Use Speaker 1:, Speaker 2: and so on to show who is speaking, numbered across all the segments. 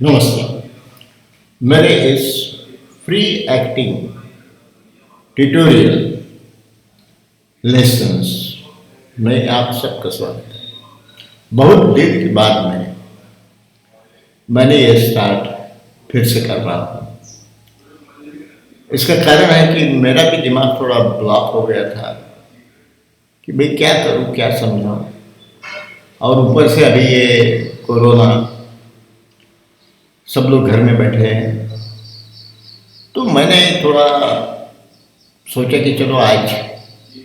Speaker 1: नमस्ते। मेरे इस फ्री एक्टिंग ट्यूटोरियल लेसन्स में आप सबका स्वागत है। बहुत देर के बाद मैंने ये स्टार्ट फिर से कर रहा हूँ। इसका कारण है कि मेरा भी दिमाग थोड़ा ब्लॉक हो गया था कि भाई क्या करूँ, क्या समझाऊँ, और ऊपर से अभी ये कोरोना, सब लोग घर में बैठे हैं। तो मैंने थोड़ा सोचा कि चलो आज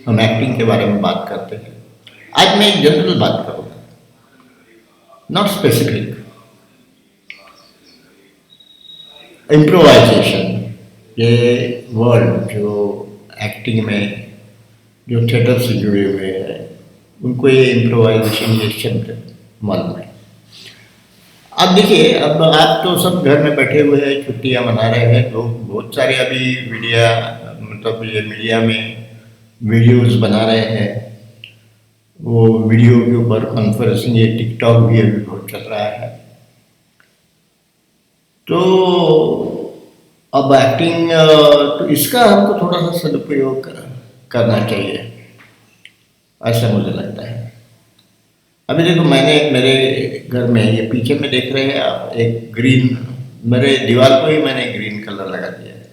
Speaker 1: हम एक्टिंग के बारे में बात करते हैं। आज मैं एक जनरल बात करूँगा, नॉट स्पेसिफिक। इम्प्रोवाइजेशन, ये वर्ड जो एक्टिंग में जो थिएटर से जुड़े हुए हैं उनको ये इम्प्रोवाइजेशन, ये शब्द मालूम है। अब देखिए, अब आप तो सब घर में बैठे हुए हैं, छुट्टियां मना रहे हैं, लोग बहुत सारे अभी मीडिया में वीडियोस बना रहे हैं। वो वीडियो के ऊपर कॉन्फ्रेंसिंग, ये टिकटॉक भी अभी बहुत चल रहा है। तो अब एक्टिंग, तो इसका हमको थोड़ा सा सदुपयोग करना चाहिए, ऐसा मुझे लगता है। अभी देखो, मैंने मेरे घर में, ये पीछे में देख रहे हैं आप, एक ग्रीन, मेरे दीवार को ही मैंने ग्रीन कलर लगा दिया है।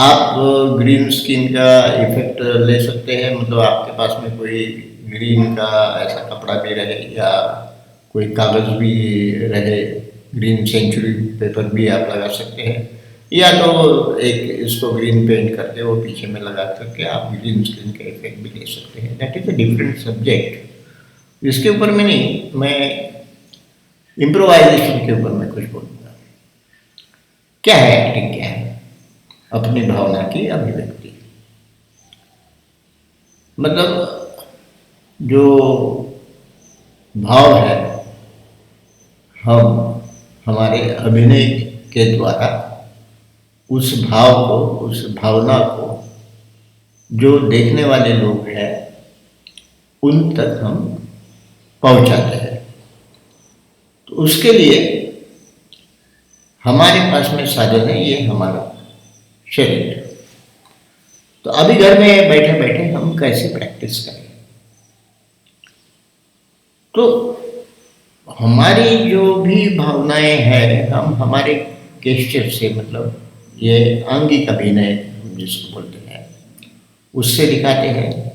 Speaker 1: आप ग्रीन स्किन का इफेक्ट ले सकते हैं, मतलब आपके पास में कोई ग्रीन का ऐसा कपड़ा भी रहे या कोई कागज़ भी रहे, ग्रीन सेंचुरी पेपर भी आप लगा सकते हैं, या तो एक इसको ग्रीन पेंट करके वो पीछे में लगा करके आप ग्रीन स्किन का इफेक्ट भी ले सकते हैं। That is a different subject. इसके ऊपर में नहीं, मैं इम्प्रोवाइजेशन के ऊपर मैं कुछ बोलूँगा। क्या है एक्टिंग? क्या है? अपनी भावना की अभिव्यक्ति। मतलब जो भाव है, हम हमारे अभिनय के द्वारा उस भाव को, उस भावना को जो देखने वाले लोग हैं उन तक हम पहुंचाते हैं। तो उसके लिए हमारे पास में साधन है, ये हमारा शरीर। तो अभी घर में बैठे बैठे हम कैसे प्रैक्टिस करें? तो हमारी जो भी भावनाएं हैं, हम हमारे गेस्चर से, मतलब ये आंगिक अभिनय हम जिसको बोलते हैं, उससे दिखाते हैं,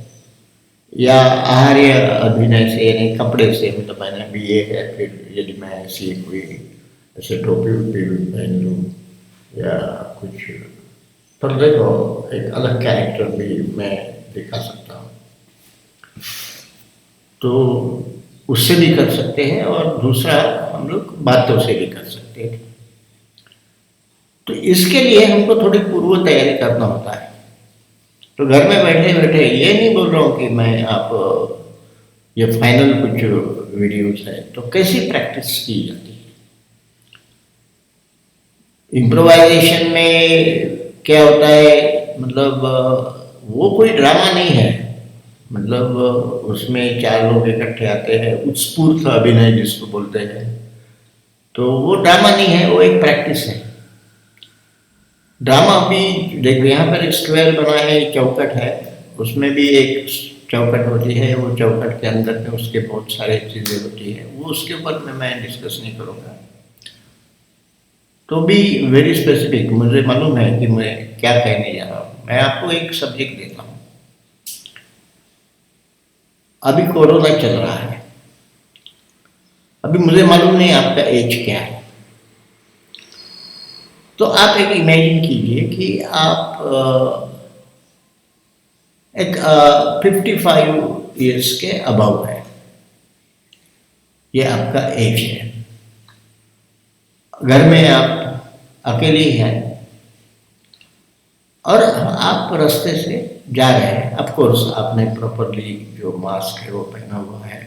Speaker 1: या आहार्य अभिनय से, यानी कपड़े से, मतलब मैंने भी ये है, फिर यदि मैं ऐसी कोई ऐसे टोपी वोपी पहन लूँ या कुछ, पर देखो एक अलग कैरेक्टर भी मैं दिखा सकता हूँ, तो उससे भी कर सकते हैं। और दूसरा, हम लोग बातों से भी कर सकते हैं। तो इसके लिए हमको थोड़ी पूर्व तैयारी करना होता है। तो घर में बैठे बैठे, ये नहीं बोल रहा हूँ कि मैं आप ये फाइनल कुछ वीडियोस है, तो कैसी प्रैक्टिस की जाती है? इम्प्रोवाइजेशन में क्या होता है, मतलब वो कोई ड्रामा नहीं है। मतलब उसमें चार लोग इकट्ठे आते हैं, उत्स्फूर्त अभिनय जिसको बोलते हैं, तो वो ड्रामा नहीं है, वो एक प्रैक्टिस है। ड्रामा भी देखो, यहाँ पर एक स्क्वायर बना है, चौकट है, उसमें भी एक चौकट होती है, वो चौकट के अंदर में उसके बहुत सारे चीज़ें होती है, वो उसके ऊपर में मैं डिस्कस नहीं करूँगा। तो भी वेरी स्पेसिफिक, मुझे मालूम है कि मैं क्या कहने जा रहा हूँ। मैं आपको एक सब्जेक्ट देता हूँ। अभी कोरोना चल रहा है, अभी मुझे मालूम नहीं आपका एज क्या है। तो आप एक इमेजिन कीजिए कि आप एक 55 ईयर्स के अबव है, ये आपका एज है। घर में आप अकेले ही हैं और आप रास्ते से जा रहे हैं। ऑफ कोर्स आपने प्रॉपरली जो मास्क है वो पहना हुआ है,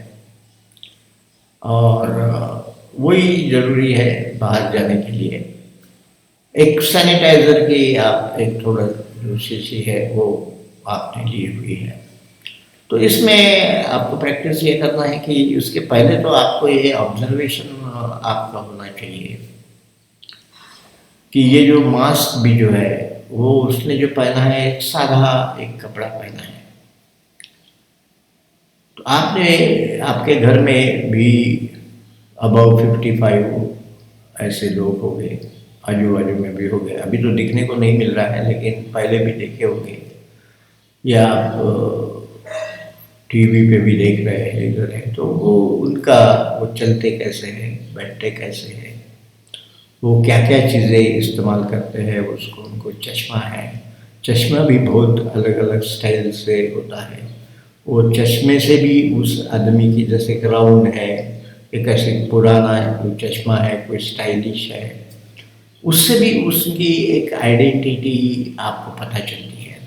Speaker 1: और वही ज़रूरी है बाहर जाने के लिए। एक सैनिटाइज़र की आप एक थोड़ा जो शीशी है वो आपने ली हुई है। तो इसमें आपको प्रैक्टिस ये करना है कि उसके पहले तो आपको ये ऑब्जर्वेशन आपका होना चाहिए कि ये जो मास्क भी जो है वो उसने जो पहना है एक साधा एक कपड़ा पहना है। तो आपने आपके घर में भी अबाउ 55 ऐसे लोग हो गए, आजू बाजू में भी हो गए, अभी तो दिखने को नहीं मिल रहा है लेकिन पहले भी देखे होंगे, या आप टीवी पे भी देख रहे हैं इधर है, तो वो उनका वो चलते कैसे हैं, बैठते कैसे हैं, वो क्या क्या चीज़ें इस्तेमाल करते हैं, उसको उनको चश्मा है, चश्मा भी बहुत अलग अलग स्टाइल से होता है। वो चश्मे से भी उस आदमी की जैसे राउंड है, एक ऐसे पुराना कोई चश्मा है, कोई स्टाइलिश है, उससे भी उसकी एक आइडेंटिटी आपको पता चलती है।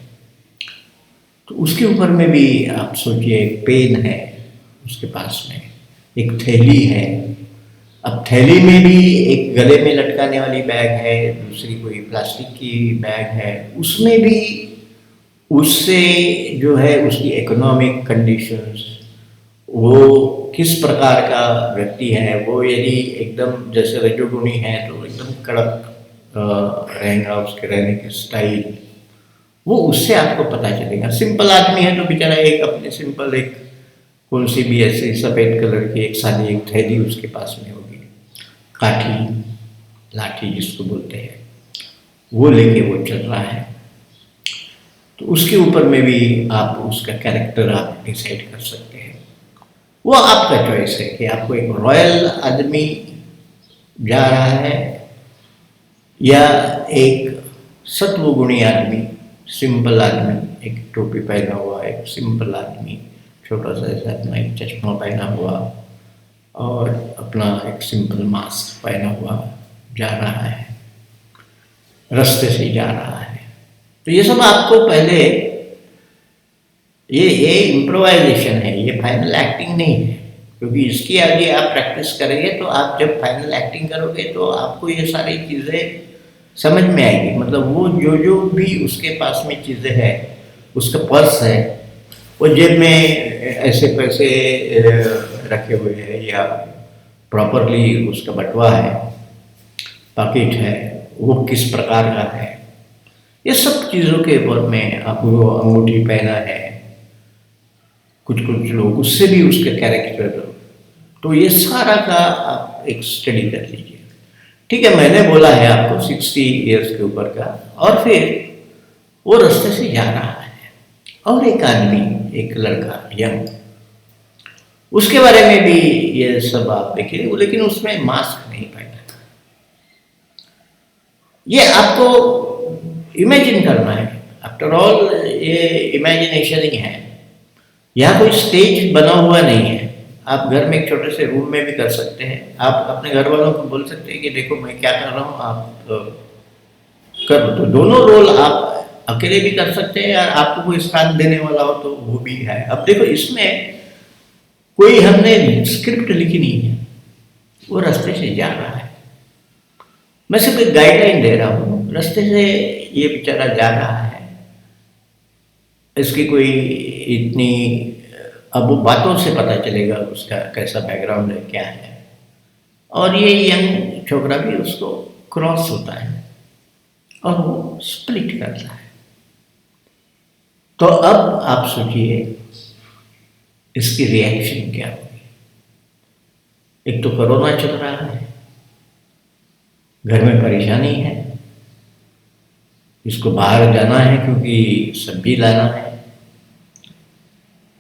Speaker 1: तो उसके ऊपर में भी आप सोचिए एक पेन है उसके पास में, एक थैली है, अब थैली में भी एक गले में लटकाने वाली बैग है, दूसरी कोई प्लास्टिक की बैग है, उसमें भी उससे जो है उसकी इकोनॉमिक कंडीशंस, वो किस प्रकार का व्यक्ति है, वो यदि एकदम जैसे रजोगुणी है तो एकदम कड़क रहेगा उसके रहने के स्टाइल, वो उससे आपको पता चलेगा। सिंपल आदमी है तो बेचारा एक अपने सिंपल एक कौन सी भी ऐसे सफ़ेद कलर की एक सादी एक थैली उसके पास में होगी, काठी लाठी जिसको बोलते हैं, वो लेके वो चल रहा है। तो उसके ऊपर में भी आप उसका कैरेक्टर आप डिसाइड कर सकते हैं। वो आपका चॉइस है कि आपको एक रॉयल आदमी जा रहा है या एक सत्वगुणी आदमी, सिंपल आदमी, एक टोपी पहना हुआ एक सिंपल आदमी, छोटा सा ऐसा अपना एक चश्मा पहना हुआ और अपना एक सिंपल मास्क पहना हुआ जा रहा है, रास्ते से जा रहा है। तो ये सब आपको पहले ये इम्प्रोवाइजेशन है, ये फाइनल एक्टिंग नहीं है, क्योंकि इसकी आगे आप प्रैक्टिस करेंगे तो आप जब फाइनल एक्टिंग करोगे तो आपको ये सारी चीज़ें समझ में आएगी। मतलब वो जो जो भी उसके पास में चीज़ें हैं, उसका पर्स है, वो जेब में ऐसे पैसे रखे हुए हैं या प्रॉपरली उसका बटवा है, पॉकेट है, वो किस प्रकार का है, ये सब चीज़ों के ऊपर में आप वो अंगूठी पहना है, कुछ कुछ लोग उससे भी उसके कैरेक्टर, तो ये सारा का आप एक स्टडी कर लीजिए। ठीक है, मैंने बोला है आपको 60 ईयर्स के ऊपर का, और फिर वो रास्ते से जा रहा है और एक आदमी, एक लड़का यंग, उसके बारे में भी ये सब आप देखिए, लेकिन उसमें मास्क नहीं पहना। ये आपको इमेजिन करना है, आफ्टर ऑल ये इमेजिनेशन ही है, यहाँ कोई स्टेज बना हुआ नहीं है। आप घर में एक छोटे से रूम में भी कर सकते हैं, आप अपने घर वालों को बोल सकते हैं कि देखो मैं क्या कर रहा हूँ, आप करो। तो दोनों रोल आप अकेले भी कर सकते हैं, और आपको कोई स्थान देने वाला हो तो वो भी है। अब देखो इसमें कोई हमने स्क्रिप्ट लिखी नहीं है, वो रास्ते से जा रहा है, मैं सिर्फ एक गाइडलाइन दे रहा हूँ, रास्ते से ये बेचारा जा रहा है, इसकी कोई इतनी, अब वो बातों से पता चलेगा उसका कैसा बैकग्राउंड है, क्या है। और ये यंग छोकरा भी उसको क्रॉस होता है और वो स्प्लिट करता है। तो अब आप सोचिए इसकी रिएक्शन क्या होगी। एक तो कोरोना चल रहा है, घर में परेशानी है, इसको बाहर जाना है क्योंकि सब्जी लाना है,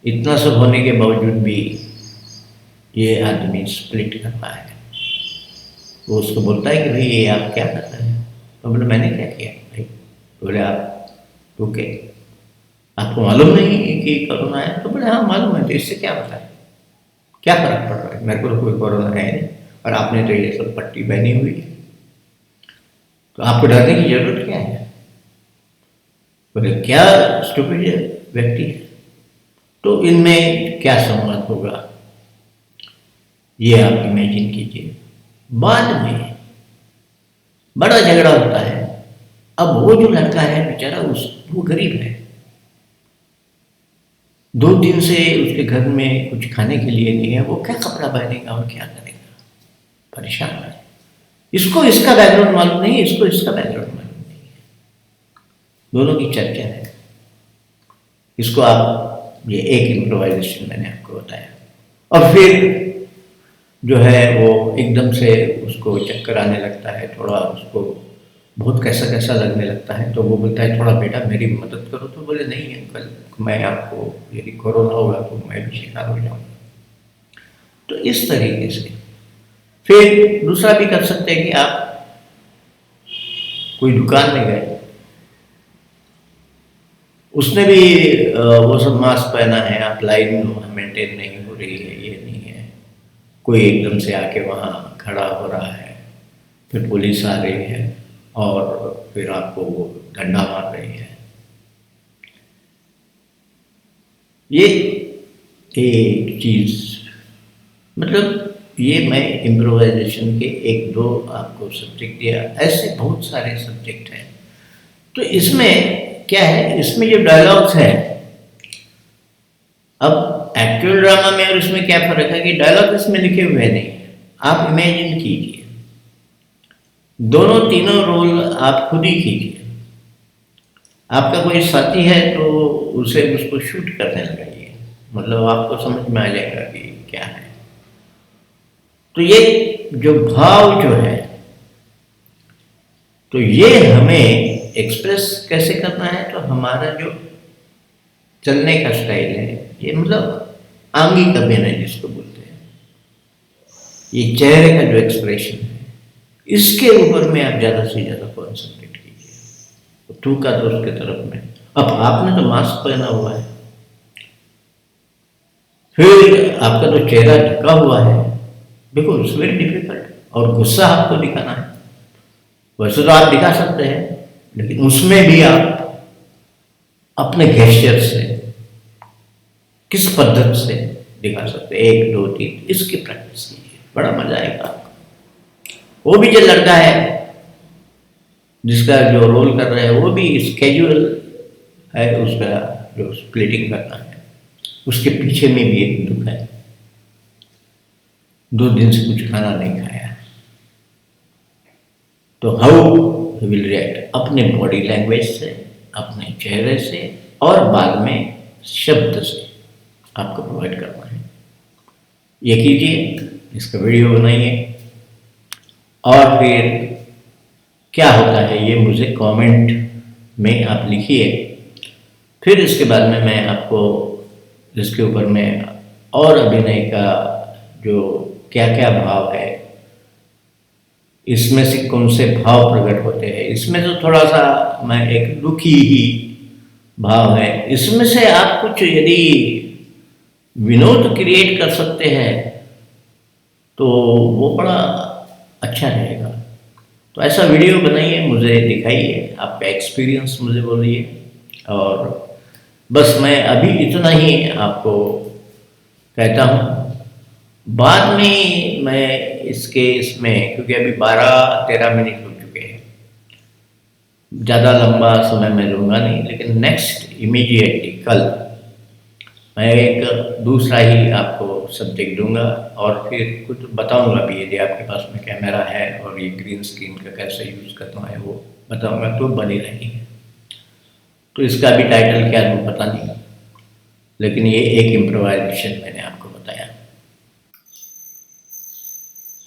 Speaker 1: इतना सब होने के बावजूद भी ये आदमी स्प्लिट कर रहा है। वो उसको बोलता है कि भाई ये आप क्या कर रहे हैं, तो बोले मैंने क्या किया भाई, बोले आप रुके, आपको मालूम नहीं कि कोरोना है, तो बोले हाँ मालूम है, तो इससे क्या होता है, क्या फर्क पड़ रहा है, मेरे को तो कोई कोरोना है नहीं, और आपने तो ये सब पट्टी पहनी हुई है, तो आपको डरने की जरूरत क्या है। बोले क्या स्टूपिड व्यक्ति है। तो इनमें क्या संवाद होगा ये आप इमेजिन कीजिए। बाद में बड़ा झगड़ा होता है। अब वो जो लड़का है बेचारा, वो गरीब है, 2 दिन से उसके घर में कुछ खाने के लिए नहीं है, वो क्या कपड़ा पहनेगा और क्या करेगा। परेशान है। इसको इसका बैकग्राउंड मालूम नहीं है, इसको इसका बैकग्राउंड मालूम नहीं है, दोनों की चर्चा है। इसको आप, ये एक इम्प्रोवाइजेशन मैंने आपको बताया। और फिर जो है वो एकदम से उसको चक्कर आने लगता है, थोड़ा उसको बहुत कैसा कैसा लगने लगता है, तो वो बोलता है थोड़ा बेटा मेरी मदद करो। तो बोले नहीं अंकल, मैं आपको, यदि कोरोना होगा तो मैं भी शिकार हो जाऊंगा। तो इस तरीके से फिर दूसरा भी कर सकते हैं कि आप कोई दुकान में गए, उसने भी वो सब मास्क पहना है, आप लाइन मेंटेन नहीं हो रही है, ये नहीं है, कोई एकदम से आके वहाँ खड़ा हो रहा है, फिर पुलिस आ रही है और फिर आपको वो डंडा मार रही है। ये एक चीज़, मतलब ये मैं इम्प्रोवाइजेशन के एक दो आपको सब्जेक्ट दिया, ऐसे बहुत सारे सब्जेक्ट हैं। तो इसमें क्या है, इसमें जो डायलॉग्स हैं, अब एक्चुअल ड्रामा में और इसमें क्या फर्क है कि डायलॉग इसमें लिखे हुए नहीं है, आप इमेजिन कीजिए, दोनों तीनों रोल आप खुद ही कीजिए। आपका कोई साथी है तो उसे उसको शूट करने लगाइए, मतलब आपको समझ में आ जाएगा कि क्या है। तो ये जो भाव जो है, तो ये हमें एक्सप्रेस कैसे करना है, तो हमारा जो चलने का स्टाइल है, ये मतलब आंगिक अभिनय जिसको बोलते हैं, ये चेहरे का जो एक्सप्रेशन है, इसके ऊपर में आप ज़्यादा से ज़्यादा कॉन्सेंट्रेट कीजिए। थूका तो उसके तरफ में, अब आपने तो मास्क पहना हुआ है, फिर आपका तो चेहरा ढका हुआ है, देखो इट्स वेरी डिफिकल्ट। और गुस्सा आपको दिखाना है, वैसे तो आप दिखा सकते हैं, लेकिन उसमें भी आप अपने गेस्चर से किस पद्धति से दिखा सकते हैं, 1 2 3, इसकी प्रैक्टिस कीजिए, बड़ा मजा आएगा आपको। वो भी जो लड़का है जिसका जो रोल कर रहे हैं, वो भी स्केड्यूल है उसका, जो स्प्लिटिंग करना है, उसके पीछे में भी एक दुख है, 2 दिन से कुछ खाना नहीं खाया। तो हाउ ही विल रिएक्ट, अपने बॉडी लैंग्वेज से, अपने चेहरे से, और बाद में शब्द से आपको प्रोवाइड करना है। ये कीजिए, इसका वीडियो बनाइए, और फिर क्या होता है ये मुझे कमेंट में आप लिखिए। फिर इसके बाद में मैं आपको इसके ऊपर में और अभिनय का जो क्या क्या भाव है, इसमें से कौन से भाव प्रकट होते हैं, इसमें तो थोड़ा सा मैं एक दुखी ही भाव है, इसमें से आप कुछ यदि विनोद क्रिएट कर सकते हैं तो वो बड़ा अच्छा रहेगा। तो ऐसा वीडियो बनाइए, मुझे दिखाइए, आपका एक्सपीरियंस मुझे बोलिए। और बस मैं अभी इतना ही आपको कहता हूँ, बाद में मैं इसमें क्योंकि अभी 12-13 मिनट हो चुके हैं, ज़्यादा लंबा समय मैं लूँगा नहीं, लेकिन नेक्स्ट इमीडिएटली कल मैं एक दूसरा ही आपको सब्जेक्ट दूंगा, और फिर कुछ बताऊंगा भी, यदि आपके पास में कैमरा है और ये ग्रीन स्क्रीन का कैसे यूज़ करना है वो बताऊंगा, तो बनी रहेगी। तो इसका भी टाइटल क्या दूँ पता नहीं, लेकिन ये एक इम्प्रोवाइजेशन मैंने आपको बताया।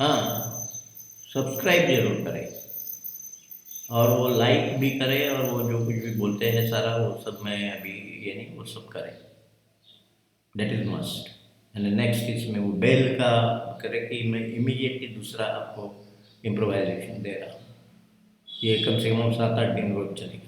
Speaker 1: हाँ, सब्सक्राइब जरूर करें, और वो लाइक भी करें, और वो जो कुछ भी बोलते हैं सारा वो सब मैं अभी ये नहीं, वो सब करें, that is must. And next इसमें वो बेल का करें कि मैं इमीडिएटली दूसरा आपको इम्प्रोवाइजेशन दे रहा हूँ, ये कम से कम 7-8 दिन रोज चलेगा।